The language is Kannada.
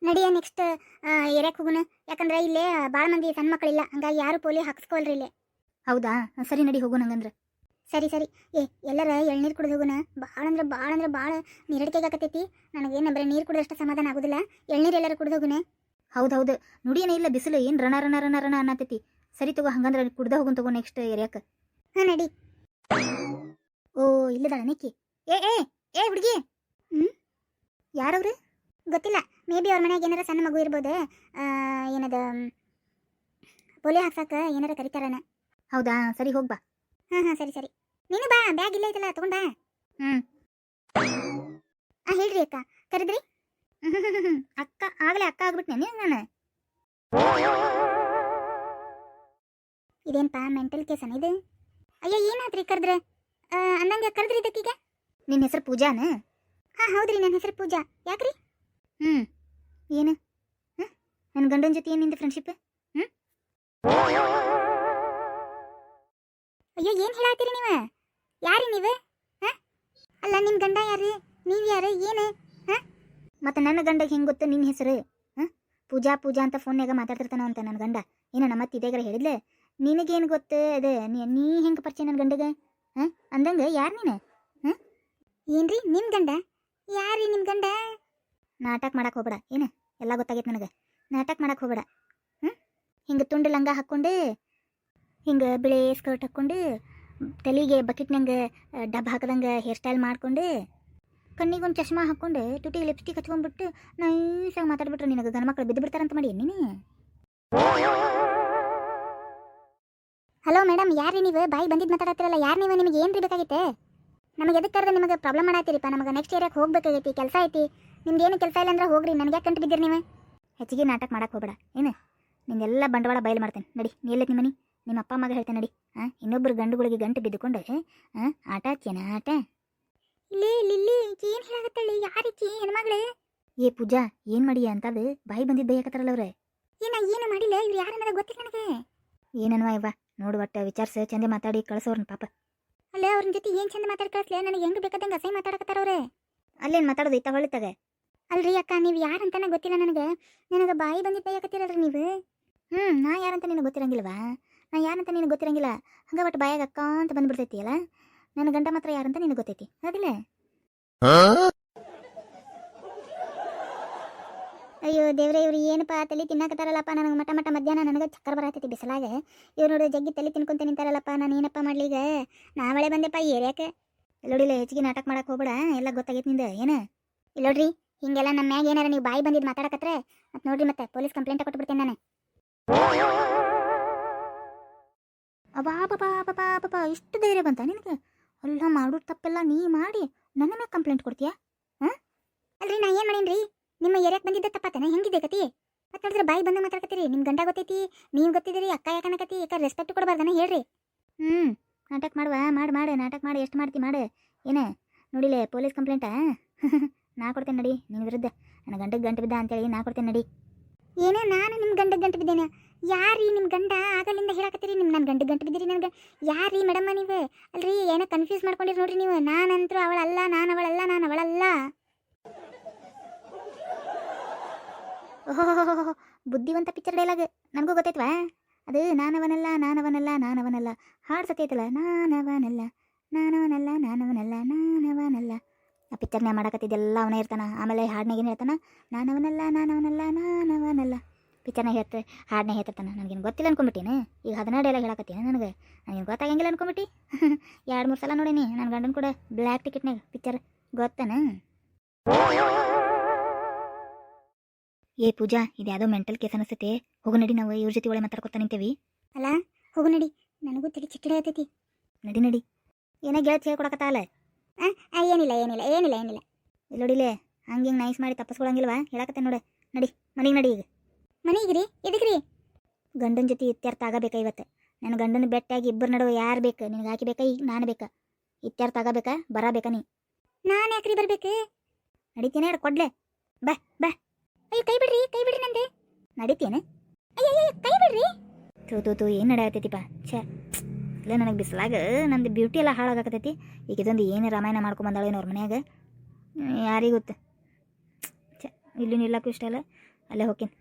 ನಡಿಯ ನೆಕ್ಸ್ಟ್ ಏರಿಯಾಕ್ಕೆ ಹೋಗೋಣ. ಯಾಕಂದ್ರೆ ಇಲ್ಲೇ ಭಾಳ ಮಂದಿ ಸಣ್ಣ ಮಕ್ಕಳಿಲ್ಲ, ಹಂಗಾಗಿ ಯಾರು ಪೋಲಿಯೋ ಹಾಕ್ಸ್ಕೊಳ್ರಿ ಇಲ್ಲೇ. ಹೌದಾ, ಸರಿ ನಡಿ ಹೋಗೋಣ ಹಂಗಂದ್ರೆ. ಸರಿ ಸರಿ. ಎಲ್ಲರ ಎಳ್ನೀರು ಕುಡಿದು ಹೋಗೋಣ. ಭಾಳ ನೀರಡಿಕೆಗೆ ಆಕತೈತಿ ನನಗೇನು. ಬರೀ ನೀರು ಕುಡಿದಷ್ಟು ಸಮಾಧಾನ ಆಗೋದಿಲ್ಲ. ಎಳ್ನೀರು ಎಲ್ಲರೂ ಕುಡಿದು ಹೋಗೋಣ. ಹೌದು ನುಡಿಯೇನೇ ಇಲ್ಲ, ಬಿಸಿಲು ಏನು ರಣ ರಣ ರಣ ರಣ ಅನ್ನತೈತಿ. ಸರಿ ತಗೋ, ಹಂಗಂದ್ರೆ ಕುಡ್ದ ಹೋಗೋಣ ತಗೋ ನೆಕ್ಸ್ಟ್ ಏರಿಯಾಕ್ಕೆ. ಹಾಂ ನಡಿ. ಓ ಇಲ್ಲದಾಳ ನಿಕ್ಕಿ. ಏ ಏ ಏ ಹುಡುಗಿ, ಯಾರವ್ರು ಗೊತ್ತಿಲ್ಲ. ಮೇ ಬಿ ಅವ್ರ ಮನ್ಯಾಗ ಏನಾರ ಸಣ್ಣ ಮಗು ಇರ್ಬೋದು. ಏನದ ಪೋಲಿಯೋ ಹಾಕ್ಸಾಕ ಏನಾರ ಕರಿತಾರನ. ಹೌದಾ, ಸರಿ ಹೋಗ್ಬಾ. ಹಾಂ ಸರಿ ಸರಿ. ನೀನು ಬಾ, ಬ್ಯಾಗ್ ಇಲ್ಲ ಐತಲ್ಲ ತಗೊಂಡ. ಹೇಳ್ರಿ ಅಕ್ಕ, ಕರೆದ್ರಿ? ಅಕ್ಕ ಆಗಲೇ ಅಕ್ಕ ಆಗ್ಬಿಟ್ನೆ ನಾನು. ಇದೇನಪ್ಪ ಮೆಂಟಲ್ ಕೇಸನ ಇದು? ಅಯ್ಯೋ ಏನಾದ್ರಿ ಕರೆದ್ರೆ? ಅಂದಂಗೆ ಕರೆದ್ರಿ ಇದಕ್ಕೀಗ? ನಿನ್ನ ಹೆಸರು ಪೂಜಾನ? ಹಾಂ ಹೌದ್ರಿ, ನನ್ನ ಹೆಸರು ಪೂಜಾ. ಯಾಕ್ರಿ? ಏನು ನನ್ನ ಗಂಡನ ಜೊತೆ ಏನು ನಿಂದು ಫ್ರೆಂಡ್ಶಿಪ್? ಅಯ್ಯೋ ಏನು ಹೇಳತ್ತೀರಿ ನೀವು? ಯಾರಿ ನೀವು? ಅಲ್ಲ, ನಿಮ್ಮ ಗಂಡ ಯಾರು? ನೀವು ಯಾರು? ಏನು? ಮತ್ತು ನನ್ನ ಗಂಡಗೆ ಹೆಂಗೆ ಗೊತ್ತು ನಿನ್ನ ಹೆಸರು? ಪೂಜಾ ಪೂಜಾ ಅಂತ ಫೋನ್ಯಾಗ ಮಾತಾಡ್ತಿರ್ತಾನ ಅಂತ ನನ್ನ ಗಂಡ. ಏನ ಮತ್ತೆ ಇದೇಗಾರ ಹೇಳಿದ್ಲೆ? ನಿನಗೇನು ಗೊತ್ತು ಅದು? ನೀ ಹೆಂಗೆ ಪರಿಚಯ ನನ್ನ ಗಂಡಗೆ? ಅಂದಂಗೆ ಯಾರು ನೀನು? ಏನ್ರಿ ನಿಮ್ಮ ಗಂಡ? ಯಾರಿ ನಿಮ್ಮ ಗಂಡ? ನಾಟಕ ಮಾಡಕ್ಕೆ ಹೋಗ್ಬೇಡ. ಏನು ಎಲ್ಲ ಗೊತ್ತಾಗೈತೆ ನನಗೆ. ನಾಟಕ ಮಾಡಕ್ಕೆ ಹೋಗ್ಬೇಡ. ಹಿಂಗೆ ತುಂಡು ಲಂಗ ಹಾಕ್ಕೊಂಡು, ಹಿಂಗೆ ಬಿಳಿ ಸ್ಕರ್ಟ್ ಹಾಕ್ಕೊಂಡು, ತಲೆಗೆ ಬಕೆಟ್ನಂಗೆ ಡಬ್ಬ ಹಾಕದಂಗೆ ಹೇರ್ ಸ್ಟೈಲ್ ಮಾಡ್ಕೊಂಡು, ಕಣ್ಣಿಗೊಂದು ಚಶ್ಮಾ ಹಾಕ್ಕೊಂಡು, ತುಟಿಗೆ ಲಿಪ್ಸ್ಟಿಕ್ ಹಚ್ಕೊಂಡ್ಬಿಟ್ಟು ನೈಸಾಗಿ ಮಾತಾಡ್ಬಿಟ್ರೆ ನಿನಗೆ ಗಂಡು ಮಕ್ಕಳು ಬಿದ್ದು ಬಿಡ್ತಾರಂತ ಮಾಡಿ ನೀನು. ಹಲೋ ಮೇಡಮ್, ಯಾರ್ರಿ ನೀವು? ಬಾಯಿ ಬಂದಿದ್ದು ಮಾತಾಡತ್ತಿರಲ್ಲ. ಯಾರು ನೀವು? ನಿಮಗೆ ಏನು ಬೇಕಾಗಿತ್ತೆ? ನಮಗೆ ಎದಕ್ಕೆ ಕರೆದ್ರೆ ನಿಮಗೆ ಪ್ರಾಬ್ಲಮ್ ಮಾಡತ್ತೀರಿಪ್ಪ. ನಮಗೆ ನೆಕ್ಸ್ಟ್ ಏರಿಯಾಕ್ಕೆ ಹೋಗ್ಬೇಕಾಗೈತಿ, ಕೆಲಸ ಐತಿ. ನಿಮ್ದು ಏನು ಕೆಲಸ ಇಲ್ಲ ಅಂದ್ರೆ ಹೋಗ್ರಿ, ನನಗೆ ಯಾಕೆ ಕಂಡು ಬಿದ್ದೀರಿ ನೀವು? ಹೆಚ್ಚಿಗೆ ನಾಟಕ ಮಾಡಕ್ಕೆ ಹೋಗ್ಬೇಡ. ಏನು ನಿಂದೆಲ್ಲ ಬಂಡವಾಳ ಬಯಲು ಮಾಡ್ತೇನೆ ನಡಿ. ನೀ ಎಲ್ಲೈತೆ ನಿಮ್ಮ ಮನೆ? ನಿಮ್ಮ ಅಪ್ಪ ಅಮ್ಮಗೆ ಹೇಳ್ತೇನೆ ನಡಿ. ಇನ್ನೊಬ್ಬರು ಗಂಡುಗಳಿಗೆ ಗಂಟು ಬಿದ್ದುಕೊಂಡು ಆಟ ಹಚ್ಚೇನ ಆಟ? ಇಲ್ಲಿ ಲಿಲ್ಲಿ ಏನು ಹೇಳಾಗತ್ತಳ್ಳಿ? ಯಾರಿಕಿ ಹೆಣ್ಮಗಳೇ? ಏ ಪೂಜಾ, ಏನು ಮಾಡಿಯ ಅಂತದು ಬಾಯಿ ಬಂದಿದ್ದು ಬೈಯಕತ್ತಾರಲ್ಲ ಅವ್ರೆ. ಏನು ಮಾಡಿಲ್ಲ. ಇವ್ರು ಯಾರು ಅನ್ನೋದು ಗೊತ್ತಿಲ್ಲ ನನಗೆ. ಏನನ್ವಾ ಇವ್ವ, ನೋಡು ಒಟ್ಟು ವಿಚಾರಿಸಿ ಚಂದ ಮಾತಾಡಿ ಕಳಿಸೋರ್ನ ಪಾಪ. ಅಲ್ಲ, ಅವ್ರ ಜೊತೆ ಏನು ಚಂದ ಮಾತಾಡಿ ಕಳಿಸ್ಲೆ? ನನಗೆ ಹೆಂಗೆ ಬೇಕಾದಂಗೆ ಅಸಹ್ಯ ಮಾತಾಡಕತ್ತಾರವ್ರೆ. ಅಲ್ಲೇನು ಮಾತಾಡೋದು ಇತ್ತ ಹೊಳಿತಾಗ? ಅಲ್ರಿ ಅಕ್ಕ, ನೀವು ಯಾರಂತಾನೆ ಗೊತ್ತಿಲ್ಲ ನನಗೆ ಬಾಯಿ ಬಂದಿದ್ದು ಬೈಯಕತ್ತೀರಲ್ರಿ ನೀವು. ನಾ ಯಾರಂತ ನಿನಗೆ ಗೊತ್ತಿರಂಗಿಲ್ವಾ? ನಾ ಯಾರಂತ ನಿನಗೆ ಗೊತ್ತಿರಂಗಿಲ್ಲ. ಹಂಗೆ ಒಟ್ಟು ಬಾಯಾಗ ಅಕ್ಕ ಅಂತ ಬಂದ್ಬಿಡ್ತೈತಿ ಅಲ್ಲ. ನನ್ನ ಗಂಡ ಮಾತ್ರ ಯಾರಂತ ನಿನಗೆ ಗೊತ್ತೈತಿ ಅದಿಲ್ಲ? ಅಯ್ಯೋ ದೇವ್ರೆ, ಇವ್ರು ಏನಪ್ಪ ತಲೆ ತಿನ್ನಾಕತ್ತಾರಲ್ಲಪ್ಪ. ನನಗೆ ಮಟ ಮಧ್ಯಾಹ್ನ ನನಗೆ ಚಕ್ಕರ್ ಬರತೈತಿ ಬಿಸಲಾಗ. ಇವ್ರು ನೋಡಿದ್ರೆ ಜಗ್ಗಿ ತಲೆ ತಿನ್ಕೊಂತ ನಿಂತಾರಲ್ಲಪ್ಪ. ನಾನು ಏನಪ್ಪ ಮಾಡ್ಲೀಗ? ನಾವಳೆ ಬಂದೆಪ್ಪ ಏರಿಯಾಕೆ. ಇಲ್ಲೋಡಿಲ್ಲ, ಹೆಚ್ಚಿಗೆ ನಾಟಕ ಮಾಡಕ್ಕೆ ಹೋಗ್ಬೇಡ. ಎಲ್ಲ ಗೊತ್ತಾಗೈತಿ ನಿಂದ. ಏನು ಇಲ್ಲೋಡ್ರಿ, ಹಿಂಗೆಲ್ಲ ನಮ್ಮ ಮ್ಯಾಗ ಏನಾರ ನೀವು ಬಾಯಿ ಬಂದಿದ್ದು ಮಾತಾಡಕತ್ರೆ ಮತ್ತೆ ನೋಡ್ರಿ, ಮತ್ತೆ ಪೊಲೀಸ್ ಕಂಪ್ಲೇಂಟ್ ಕೊಟ್ಬಿಡ್ತೇನೆ ನಾನು. ಅಬಾ ಪಾಪಾ ಪಾಪಾ ಪಾಪಾ, ಇಷ್ಟು ಧೈರ್ಯ ಬಂತ ನಿನಗೆ? ಎಲ್ಲ ಮಾಡೋದು ತಪ್ಪೆಲ್ಲ ನೀ ಮಾಡಿ ನನ್ನ ಮೇಲೆ ಕಂಪ್ಲೇಂಟ್ ಕೊಡ್ತೀಯಾ? ಅಲ್ರಿ, ನಾ ಏನು ಮಾಡೀನಿ? ನಿಮ್ಮ ಏರಿಯಾಕ್ಕೆ ಬಂದಿದ್ದ ತಪ್ಪತ್ತೇನೆ? ಹೆಂಗಿದೆ ಕತಿ? ಮತ್ತೆ ನೋಡಿದ್ರೆ ಬಾಯಿ ಬಂದ ಮಾತಾಡ್ಕತ್ತೀರಿ. ನಿಮ್ಮ ಗಂಡ ಗೊತ್ತೈತಿ, ನೀವು ಗೊತ್ತಿದ್ದೀರಿ. ಅಕ್ಕ ಯಾಕನಕತಿ? ಯಾಕೆ ರೆಸ್ಪೆಕ್ಟ್ ಕೊಡಬಾರ್ದನ? ಹೇಳ್ರಿ. ನಾಟಕ ಮಾಡುವ ಮಾಡು ನಾಟಕ ಮಾಡಿ. ಎಷ್ಟು ಮಾಡ್ತಿ ಮಾಡು. ಏನೇ ನೋಡಿಲೆ ಪೊಲೀಸ್ ಕಂಪ್ಲೇಂಟಾ? ನಾ ಕೊಡ್ತೇನೆ ನಡಿ ನಿನ್ನ ವಿರುದ್ಧ. ನನ್ನ ಗಂಡಗೆ ಗಂಟು ಬಿದ್ದ ಅಂತೇಳಿ ನಾ ಕೊಡ್ತೇನೆ ನಡಿ. ಏನೋ ನಾನು ನಿಮ್ಮ ಗಂಡಗೆ ಗಂಟು ಬಿದ್ದೇನೆ? ಯಾರೀ ನಿಮ್ಮ ಗಂಡ? ಆಗಲಿಂದ ಹೇಳಕತ್ತೀರಿ ನನ್ನ ಗಂಡಗೆ ಗಂಟು ಬಿದ್ದೀರಿ. ನನಗೆ ಯಾರೀ ಮೇಡಮ್ಮ ನೀವು? ಅಲ್ರಿ, ಏನೋ ಕನ್ಫ್ಯೂಸ್ ಮಾಡ್ಕೊಂಡಿರಿ ನೋಡ್ರಿ ನೀವು. ನಾನಂತರೂ ಅವಳಲ್ಲ, ನಾನು ಅವಳಲ್ಲ. ಓಹೋ, ಬುದ್ಧಿವಂತ ಪಿಕ್ಚರ್ ಡೈಲಾಗ್. ನನಗೂ ಗೊತ್ತೈತ್ವಾ ಅದು. ನಾನವನಲ್ಲ ಹಾಡು ಸತ್ತೈತಲ್ಲ. ನಾನವನಲ್ಲ. ಆ ಪಿಕ್ಚರ್ನೇ ಮಾಡಕತ್ತಿದ್ದೆಲ್ಲ ಅವನೇ ಇರ್ತಾನ. ಆಮೇಲೆ ಹಾಡ್ನಾಗ ಏನು ಹೇಳ್ತಾನ? ನಾನವನಲ್ಲ. ಪಿಕ್ಚರ್ನಾಗ ಹಾಡ್ನಾಗ ಹೇಳ್ತಿರ್ತಾನೆ. ನನಗೇನು ಗೊತ್ತಿಲ್ಲ ಅನ್ಕೊಂಬಿಟ್ಟೀನಿ. ಈಗ 16 ಡೈಲಾಗ್ ಹೇಳಕತ್ತೀನಿ. ನನಗೇನು ಗೊತ್ತಾಗಂಗಿಲ್ಲ ಅನ್ಕೊಂಬಿಟ್ಟು 2-3 ಸಲ ನೋಡೀನಿ ನನ್ನ ಗಂಡನ ಕೂಡ ಬ್ಲ್ಯಾಕ್ ಟಿಕೆಟ್ನಾಗ ಪಿಕ್ಚರ್. ಗೊತ್ತಾನ? ಏ ಪೂಜಾ, ಇದು ಯಾವುದೋ ಮೆಂಟಲ್ ಕೇಸ್ ಅನಿಸ್ತೈತೆ. ಹೋಗು ನಡಿ, ನಾವು ಇವ್ರ ಜೊತೆ ಒಳ್ಳೆ ಮಾತಾಡ್ಕೊತಾ ನಿಂತೇವಿ. ಅಲ್ಲ, ಹೋಗು ನಡಿ. ನನಗೂ ತಿಳಿ ಚಿಕ್ಕಡೆ ಆಯ್ತೈತಿ. ನಡಿ. ಏನೋ ಗೆಳತಿ ಹೇಳ್ಕೊಡಕತ್ತಾಲ? ಏನಿಲ್ಲ. ಇಲ್ಲೋಡಿಲೆ, ಹಂಗೆ ನೈಸ್ ಮಾಡಿ ತಪ್ಪಿಸ್ಕೊಳಂಗಿಲ್ವಾ? ಹೇಳಕತ್ತೆ ನೋಡು. ನಡಿ ಮನೆಗೆ ನಡಿ. ಈಗ ಮನೆಗ್ರಿ? ಎದಕ್ರಿ? ಗಂಡನ ಜೊತೆ ಇತ್ಯರ್ಥ ಆಗಬೇಕಾ ಇವತ್ತು? ನನ್ನ ಗಂಡನ ಬೆಟ್ಟಾಗಿ ಇಬ್ಬರು ನಡುವೆ ಯಾರು ಬೇಕು? ನಿನಗೆ ಹಾಕಿ ಬೇಕಾ? ಈಗ ನಾನು ಬೇಕಾ? ಇತ್ಯರ್ಥ ಆಗಬೇಕಾ? ಬರಬೇಕಾ ನೀ? ನಾನು ಯಾಕ್ರಿ ಬರ್ಬೇಕು? ನಡಿತೇನೆ ಹೇಳಿ ಕೊಡ್ಲೆ. ಬಾ. ಅಯ್ಯೋ ಕೈ ಬಿಡ್ರಿ ನಂದೆ. ನಡಿತೇನೆ? ಅಯ್ಯೋ ಕೈ ಬಿಡ್ರಿ. ತೂ ಏನು ನಡೆಯತೈತಿಪ್ಪ. ಇಲ್ಲ, ನನಗೆ ಬಿಸಲಾಗ ನಂದು ಬ್ಯೂಟಿ ಎಲ್ಲ ಹಾಳಾಗತೈತಿ. ಈಗ ಇದೊಂದು ಏನು ರಾಮಾಯಣ ಮಾಡ್ಕೊಂಬಂದಾಳೇನೋ ಅವ್ರ ಮನ್ಯಾಗ, ಯಾರಿಗೆ ಗೊತ್ತು. ಇಲ್ಲಿ ನಿಲ್ಲಕ್ಕೂ ಇಷ್ಟ ಇಲ್ಲ. ಅಲ್ಲೇ ಹೋಗ್ತೀನಿ